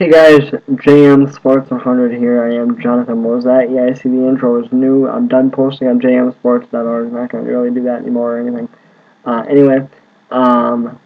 Hey guys, JMSports 100 here. I am Jonathan Mozat. Yeah, I see the intro is new. I'm done posting on JMSports.org. I'm not going to really do that anymore or anything. Anyway, um,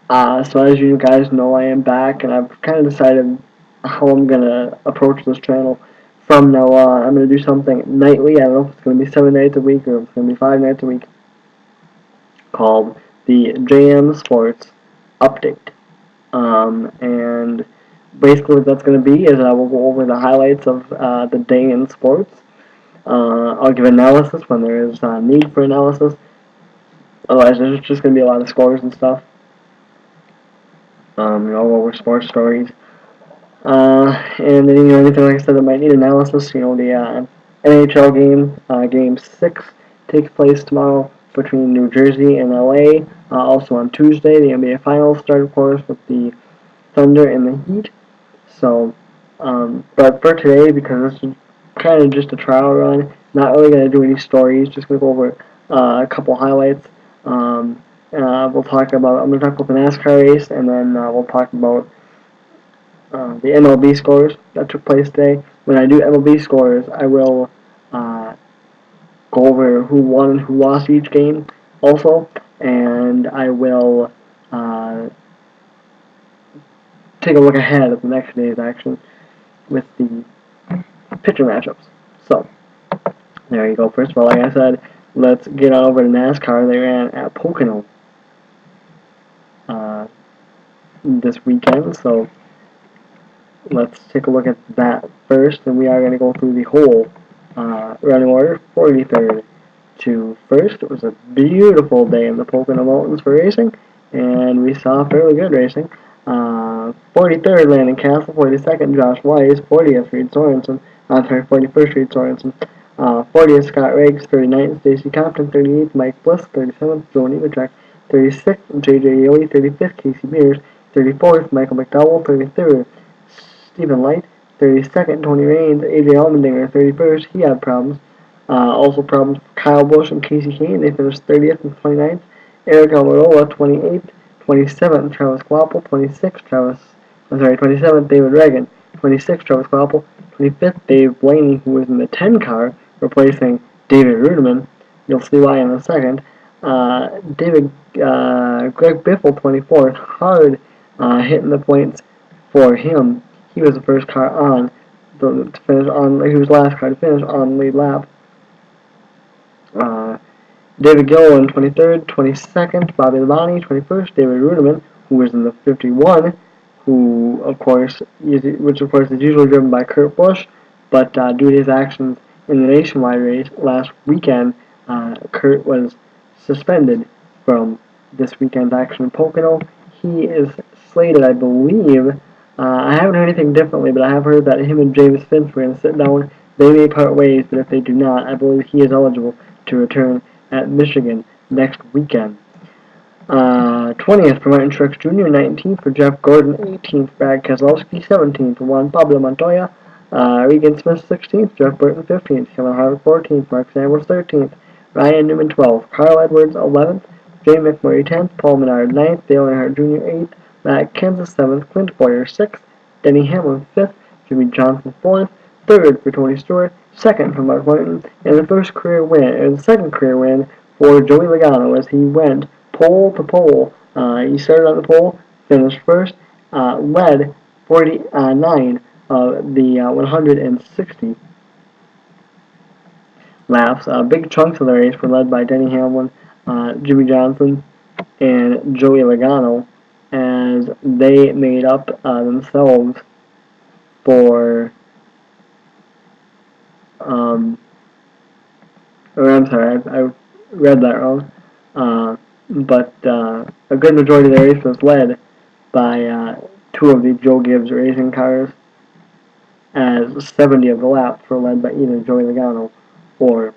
so as you guys know, I am back, and I've kind of decided how I'm going to approach this channel from now on. I'm going to do something nightly. I don't know if it's going to be 7 nights a week or if it's going to be 5 nights a week, called the JM Sports Update. And basically what that's going to be is I will go over the highlights of the day in sports. I'll give analysis when there is need for analysis. Otherwise, there's just going to be a lot of scores and stuff. Go over sports stories. And then, anything like I said that might need analysis. The NHL game 6 takes place tomorrow between New Jersey and LA. Also on Tuesday, the NBA Finals start, of course, with the Thunder and the Heat. So, but for today, because this is kind of just a trial run, not really going to do any stories, just going to go over a couple highlights. I'm going to talk about the NASCAR race, and then we'll talk about the MLB scores that took place today. When I do MLB scores, I will go over who won and who lost each game also, and I will take a look ahead at the next day's action with the pitcher matchups. So, there you go. First of all, like I said, let's get on over to NASCAR. They ran at Pocono this weekend, so let's take a look at that first, and we are going to go through the whole running order, 43rd to 1st. It was a beautiful day in the Pocono Mountains for racing, and we saw fairly good racing. 43rd, Landon Castle. 42nd, Josh Weiss. 40th, Reed Sorensen. 41st, Reed Sorensen. 40th, Scott Riggs. 39th, Stacy Compton. 38th, Mike Bliss. 37th, Joe Nemechek. 36th, J.J. Yeley. 35th, Casey Mears. 34th, Michael McDowell. 33rd, Stephen Light. 32nd, Tony Raines. A.J. Allmendinger. 31st, he had problems. Also problems for Kyle Busch and Casey Kane. They finished 30th and 29th. Eric Almirola, 28th. 27th, Travis Kvapil. 27th, David Reagan. 26th, Travis Kvapil. 25th, Dave Blaney, who was in the 10 car, replacing David Ruderman. You'll see why in a second. Greg Biffle, 24th, hard hitting the points for him. He was the first car on to finish on. He was the last car to finish on the lead lap. David Gilliland, 23rd, 22nd, Bobby Labonte, 21st, David Ruderman, who was in the 51, which of course is usually driven by Kurt Busch, but due to his actions in the nationwide race last weekend, Kurt was suspended from this weekend's action in Pocono. He is slated, I believe, I haven't heard anything differently, but I have heard that him and James Finch were going to sit down. They may part ways, but if they do not, I believe he is eligible to return at Michigan next weekend. 20th for Martin Truex Jr., 19th for Jeff Gordon, 18th Brad Keselowski, 17th Juan Pablo Montoya, Regan Smith 16th, Jeff Burton 15th, Kevin Harvick 14th, Mark Samuels 13th, Ryan Newman 12th, Carl Edwards 11th, Jay McMurray 10th, Paul Menard 9th, Dale Earnhardt Jr. 8th, Matt Kenseth 7th, Clint Boyer 6th, Denny Hamlin 5th, Jimmy Johnson 4th, 3rd for Tony Stewart, 2nd for Mark Martin, and the second career win for Joey Logano as he went pole to pole. He started on the pole, finished first, led 49 of the 160 laps. Big chunks of the race were led by Denny Hamlin, Jimmy Johnson, and Joey Logano, as they made up themselves for I'm sorry, I read that wrong. But a good majority of the race was led by two of the Joe Gibbs racing cars, as 70 of the laps were led by either Joey Logano or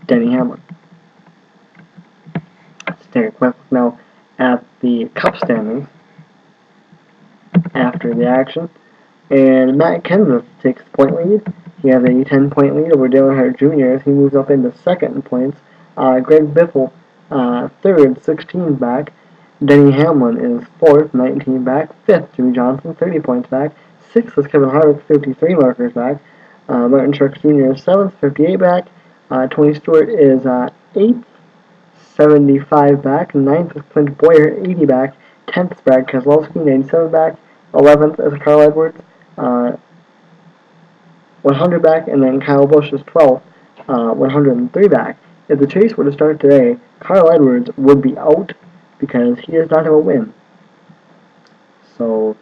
Denny Hamlin. Let's take a quick look now at the Cup standings after the action. And Matt Kenseth takes the point lead. He has a 10-point lead over Dale Earnhardt Jr. as he moves up into second in points. Greg Biffle, third, 16 back. Denny Hamlin is 4th, 19 back. 5th, Jimmy Johnson, 30 points back. 6th is Kevin Harvick, 53 markers back. Martin Truex Jr. is 7th, 58 back. Tony Stewart is 8th, 75 back. 9th is Clint Boyer, 80 back. 10th is Brad Keselowski, 97 back. 11th is Carl Edwards, 100 back. And then Kyle Busch is 12th, 103 back. If the chase were to start today, Carl Edwards would be out because he does not have a win. So,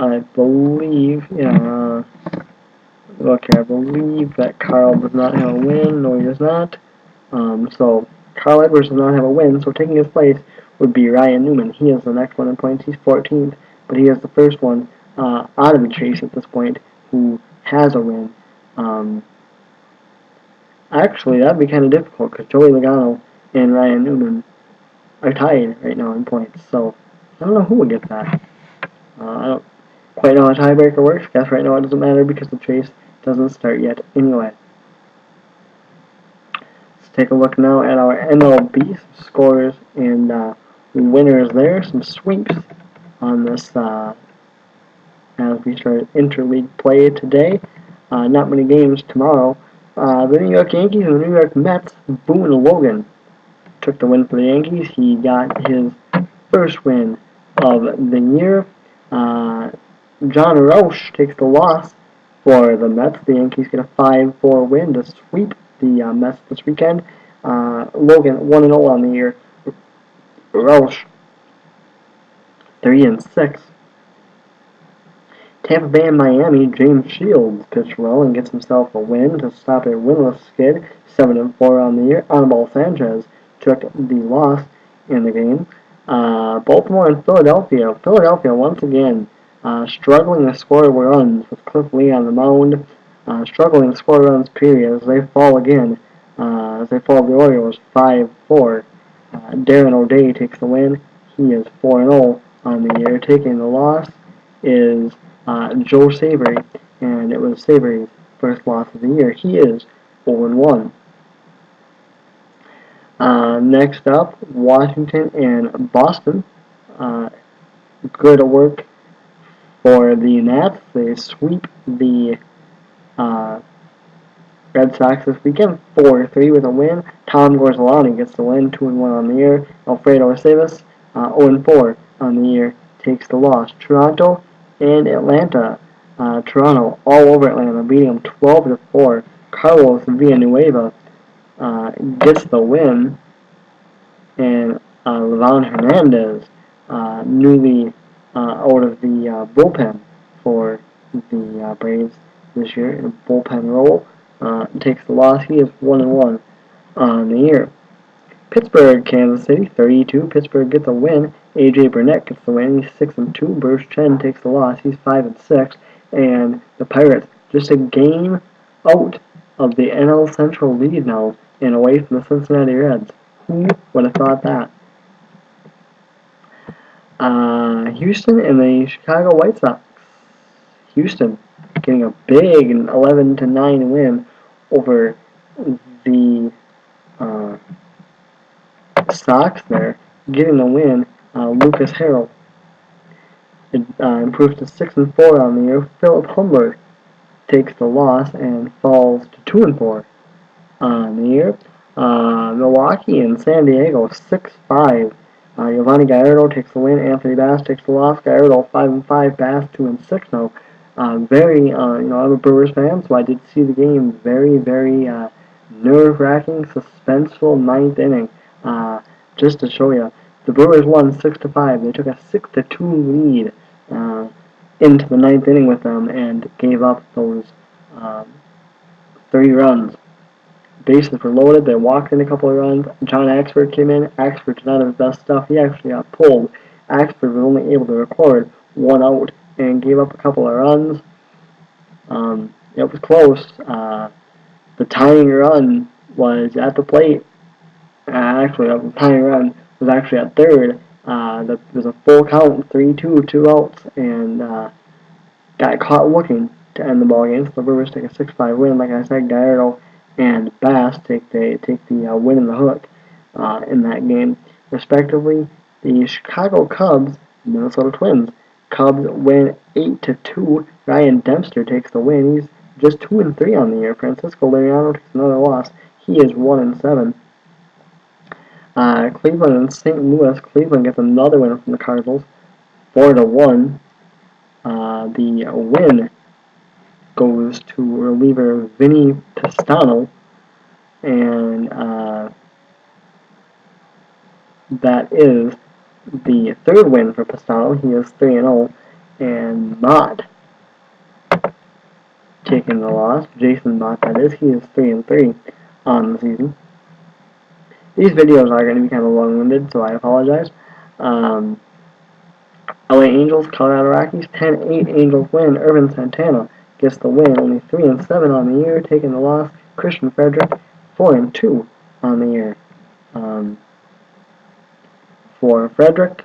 I believe, I believe that Carl does not have a win. No, he does not. So, Carl Edwards does not have a win, so taking his place would be Ryan Newman. He is the next one in points. He's 14th, but he is the first one out of the chase at this point who has a win. Actually, that'd be kind of difficult because Joey Logano and Ryan Newman are tied right now in points. So, I don't know who would get that. I don't quite know how a tiebreaker works. Guess right now it doesn't matter because the chase doesn't start yet anyway. Let's take a look now at our MLB scores and winners there. Some sweeps on this as we start interleague play today. Not many games tomorrow. The New York Yankees and the New York Mets. Boone Logan took the win for the Yankees. He got his first win of the year. John Roche takes the loss for the Mets. The Yankees get a 5-4 win to sweep the Mets this weekend. Logan 1-0 on the year. Roche 3-6. Tampa Bay and Miami. James Shields pitched well and gets himself a win to stop a winless skid. 7-4 on the year. Anibal Sanchez took the loss in the game. Baltimore and Philadelphia. Philadelphia once again struggling to score runs with Cliff Lee on the mound. Struggling to score runs, period, as they fall again. As they fall the Orioles 5-4. Darren O'Day takes the win. He is 4-0 on the year. Taking the loss is Joe Savory, and it was Savory's first loss of the year. He is 0-1. Next up, Washington and Boston. Good work for the Nats. They sweep the Red Sox this weekend, 4-3 with a win. Tom Gorzelani gets the win, 2-1 on the year. Alfredo Aceves, 0-4 on the year, takes the loss. Toronto and Atlanta. Toronto all over Atlanta, beating them 12-4. Carlos Villanueva gets the win, and Livan Hernandez, newly out of the bullpen for the Braves this year in a bullpen role, takes the loss. He is 1-1 on the year. Pittsburgh, Kansas City, 32. Pittsburgh gets a win. AJ Burnett gets the win. He's 6-2. Bruce Chen takes the loss. He's 5-6. And the Pirates just a game out of the NL Central lead now and away from the Cincinnati Reds. Who would have thought that? Houston and the Chicago White Sox. Houston getting a big 11-9 win over the Sox there, getting the win. Lucas Harrell improves to 6-4 on the year. Philip Humber takes the loss and falls to 2-4 on the year. Milwaukee and San Diego 6-5. Giovanni Gallardo takes the win. Anthony Bass takes the loss. Gallardo 5-5. Bass 2-6 now. I'm a Brewers fan, so I did see the game. Very, very nerve-wracking, suspenseful ninth inning. Just to show you, the Brewers won 6-5. They took a 6-2 lead into the ninth inning with them and gave up those 3 runs. Bases were loaded. They walked in a couple of runs. John Axford came in. Axford did not have his best stuff. He actually got pulled. Axford was only able to record 1 out and gave up a couple of runs. It was close. The tying run was at the plate. Actually, the tying run was actually at third. There was a full count, 3-2, 2 outs, and got caught looking to end the ball game. So the Brewers take a 6-5 win. Like I said, Gallardo and Bass take the win in the hook in that game. respectively. The Chicago Cubs, Minnesota Twins. Cubs win 8-2. Ryan Dempster takes the win. He's just 2-3 on the year. Francisco Liriano takes another loss. He is 1-7. Cleveland and St. Louis. Cleveland gets another win from the Cardinals, 4-1. The win goes to reliever Vinny Pistano, and that is the third win for Pistano. He is 3-0, and Mott taking the loss. Jason Mott, that is. He is 3-3 on the season. These videos are going to be kind of long-winded, so I apologize. LA Angels, Colorado Rockies, 10-8 Angels win. Irvin Santana gets the win, only 3-7 on the year, taking the loss. Christian Frederick, 4-2 on the year. For Frederick,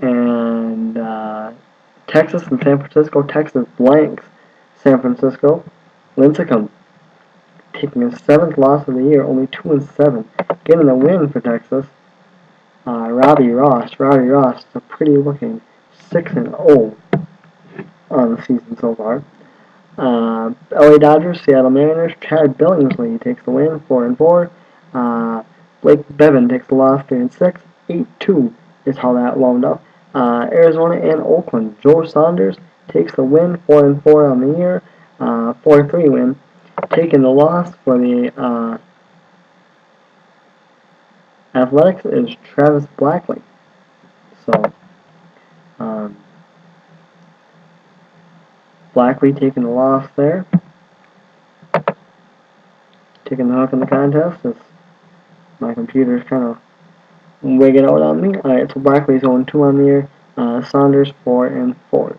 and Texas and San Francisco. Texas blanks San Francisco. Lincecum taking his 7th loss of the year, only 2-7, getting the win for Texas. Robbie Ross is a pretty looking 6-0 on the season so far. LA Dodgers, Seattle Mariners. Chad Billingsley takes the win, 4-4. Blake Bevan takes the loss, 3-6. 8-2 is how that wound up. Arizona and Oakland. Joe Saunders takes the win, 4-4 on the year. 4-3 win. Taking the loss for the Athletics is Travis Blackley. So, Blackley taking the loss there. Taking the hook in the contest. My computer's kind of wigging out on me. Alright, so Blackley's 0-2 on the year. Saunders 4-4.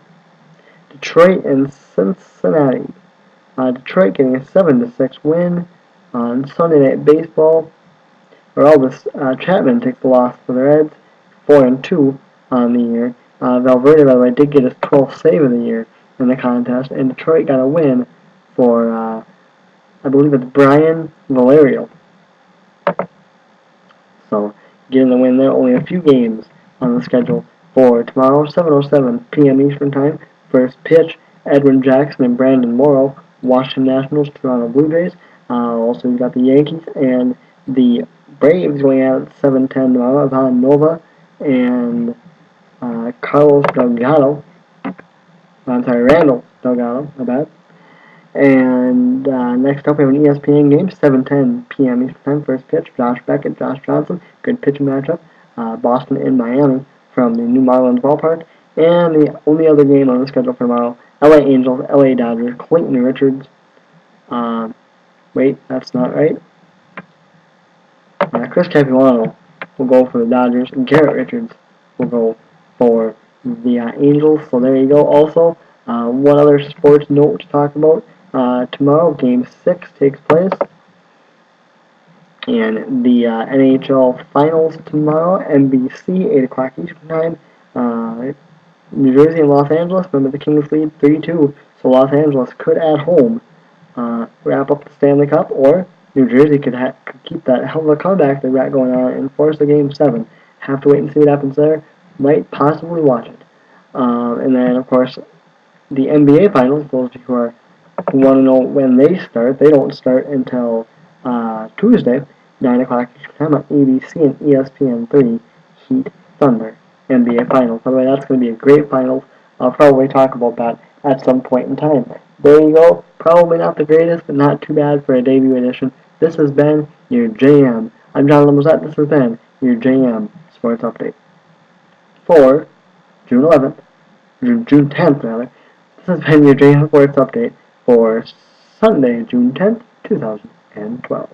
Detroit and Cincinnati. Detroit getting a 7-6 win on Sunday Night Baseball. Aroldis Chapman takes the loss for the Reds, 4-2 on the year. Valverde, by the way, did get his 12th save of the year in the contest, and Detroit got a win for, I believe it's Brian Valerio. So, getting the win there. Only a few games on the schedule for tomorrow, 7:07 p.m. Eastern Time. First pitch, Edwin Jackson and Brandon Morrow, Washington Nationals, Toronto Blue Jays. Also, you've got the Yankees and the Braves going out at 7:10 tomorrow. Ivan Nova and Carlos Delgado. I'm sorry, Randall Delgado, my bad. And next up, we have an ESPN game, 7:10 p.m. Eastern Time. First pitch, Josh Beckett, Josh Johnson. Good pitching matchup. Boston and Miami from the New Marlins ballpark. And the only other game on the schedule for tomorrow, LA Angels, LA Dodgers, Clayton Richards. Wait, that's not right. Chris Capuano will go for the Dodgers, and Garrett Richards will go for the Angels. So there you go. Also, one other sports note to talk about. Tomorrow, Game 6 takes place. And the NHL Finals tomorrow, NBC, 8 o'clock Eastern Time. New Jersey and Los Angeles. Remember, the Kings lead 3-2. So Los Angeles could, at home, wrap up the Stanley Cup, or New Jersey could keep that hell of a comeback they've got going on and force a Game 7. Have to wait and see what happens there. Might possibly watch it. And then, of course, the NBA Finals, those of you who want to know when they start, they don't start until Tuesday, 9 o'clock Eastern Time on ABC and ESPN3, Heat Thunder NBA Finals. By the way, that's going to be a great finals. I'll probably talk about that at some point in time. There you go. Probably not the greatest, but not too bad for a debut edition. This has been your JM. I'm John Lemozette. This has been your JM Sports Update for June 11th, June 10th rather. This has been your JM Sports Update for Sunday, June 10th, 2012.